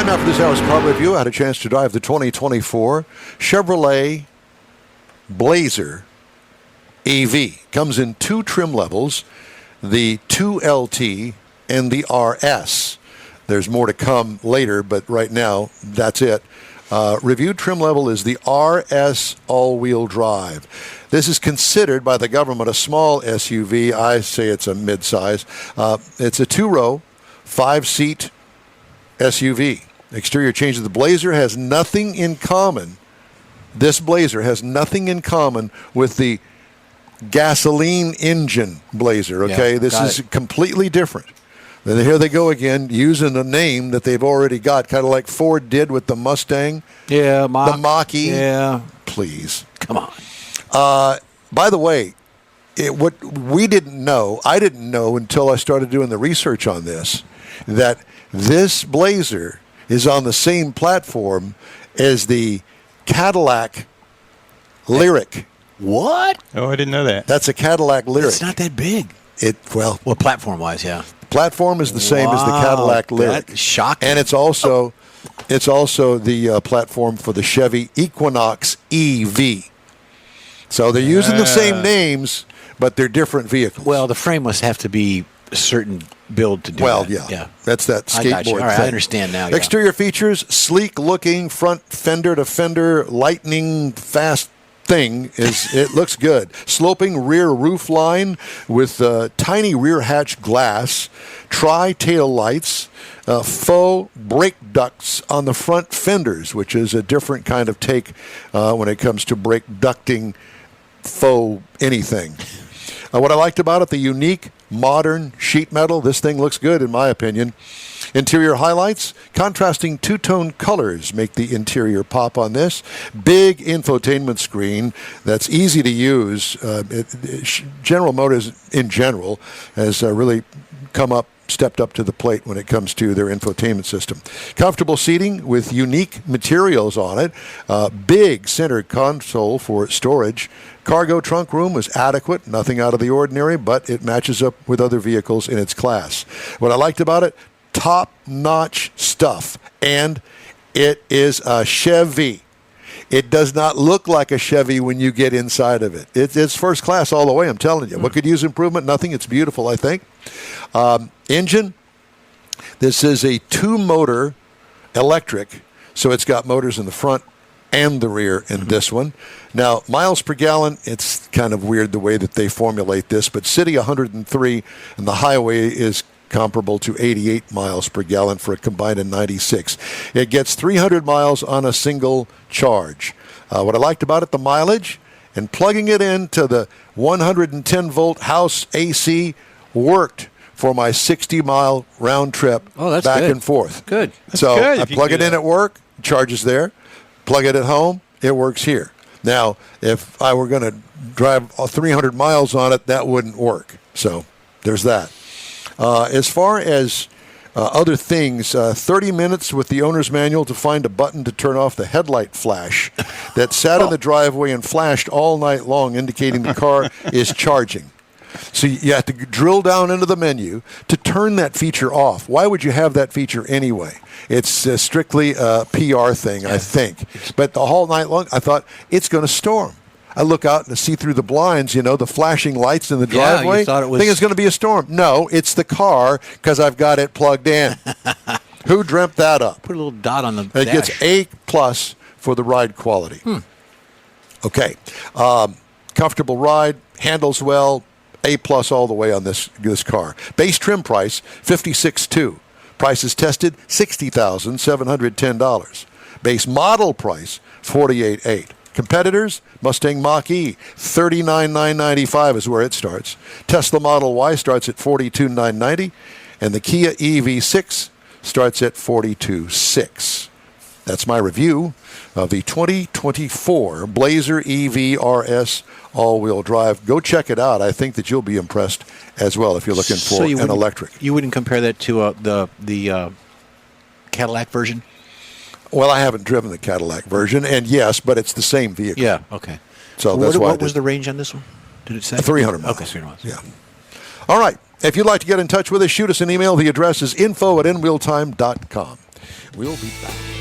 Time now for this hour's car review. I had a chance to drive the 2024 Chevrolet Blazer EV. Comes in two trim levels, the 2LT and the RS. There's more to come later, but right now, that's it. Reviewed trim level is the RS all-wheel drive. This is considered by the government a small SUV. I say it's a midsize. It's a two-row, five-seat SUV. Exterior changes. The Blazer has nothing in common. This Blazer has nothing in common with the gasoline engine Blazer, okay? Yeah, this is completely different. Then here they go again, using a name that they've already got, kind of like Ford did with the Mustang. Yeah, the Mach-E. Yeah. Please. Come on. By the way, what we didn't know, I didn't know until I started doing the research on this, that this Blazer is on the same platform as the Cadillac Lyric. What? Oh, I didn't know that. That's a Cadillac Lyric. It's not that big. Well, platform-wise, yeah. Platform is the same as the Cadillac Lyric. That's shocking. And it's also the platform for the Chevy Equinox EV. So they're using the same names, but they're different vehicles. Well, the frame must have to be a certain build to do that. Yeah. That's that skateboard I got you. All right, thing. I understand now. Yeah. Exterior features, sleek-looking front fender-to-fender, lightning fast thing. It looks good. Sloping rear roof line with tiny rear hatch glass, tri-tail lights, faux brake ducts on the front fenders, which is a different kind of take when it comes to brake ducting faux anything. What I liked about it, the unique modern sheet metal. This thing looks good in my opinion. Interior highlights, contrasting two-tone colors make the interior pop on this. Big infotainment screen that's easy to use. General Motors in general has really stepped up to the plate when it comes to their infotainment system. Comfortable seating with unique materials on it. Big center console for storage. Cargo trunk room was adequate, nothing out of the ordinary, but it matches up with other vehicles in its class. What I liked about it, top-notch stuff, and it is a Chevy. It does not look like a Chevy when you get inside of it. It's first class all the way, I'm telling you. What could use improvement? Nothing. It's beautiful, I think. Engine, this is a two-motor electric, so it's got motors in the front and the rear in this one. Now, miles per gallon, it's kind of weird the way that they formulate this, but city 103 and the highway is comparable to 88 miles per gallon for a combined of 96. It gets 300 miles on a single charge. What I liked about it, the mileage, and plugging it into the 110-volt house AC worked for my 60-mile round trip back and forth. Good. So good I plug it in at work, charges there. Plug it at home, it works here. Now, if I were going to drive 300 miles on it, that wouldn't work. So there's that. As far as other things, 30 minutes with the owner's manual to find a button to turn off the headlight flash that sat in the driveway and flashed all night long, indicating the car is charging. So you have to drill down into the menu to turn that feature off. Why would you have that feature anyway? It's strictly a PR thing, I think. But the whole night long, I thought, it's going to storm. I look out and see through the blinds, the flashing lights in the driveway. You thought it was... think it's going to be a storm. No, it's the car because I've got it plugged in. Who dreamt that up? Put a little dot on the It dash. gets A+ for the ride quality. Okay. Comfortable ride, handles well, A+ all the way on this car. Base trim price, $56,200. Prices tested, $60,710. Base model price, $48,800. Competitors, Mustang Mach-E, $39,995 is where it starts. Tesla Model Y starts at $42,990. And the Kia EV6 starts at $42,600. That's my review of the 2024 Blazer EV RS all-wheel drive. Go check it out. I think that you'll be impressed as well if you're looking for an electric. You wouldn't compare that to the Cadillac version? Well, I haven't driven the Cadillac version, and yes, but it's the same vehicle. Yeah, okay. So that's why. What was the range on this one? Did it say? 300 miles. Okay, 300 miles. Yeah. All right. If you'd like to get in touch with us, shoot us an email. The address is info@nwheeltime.com. We'll be back.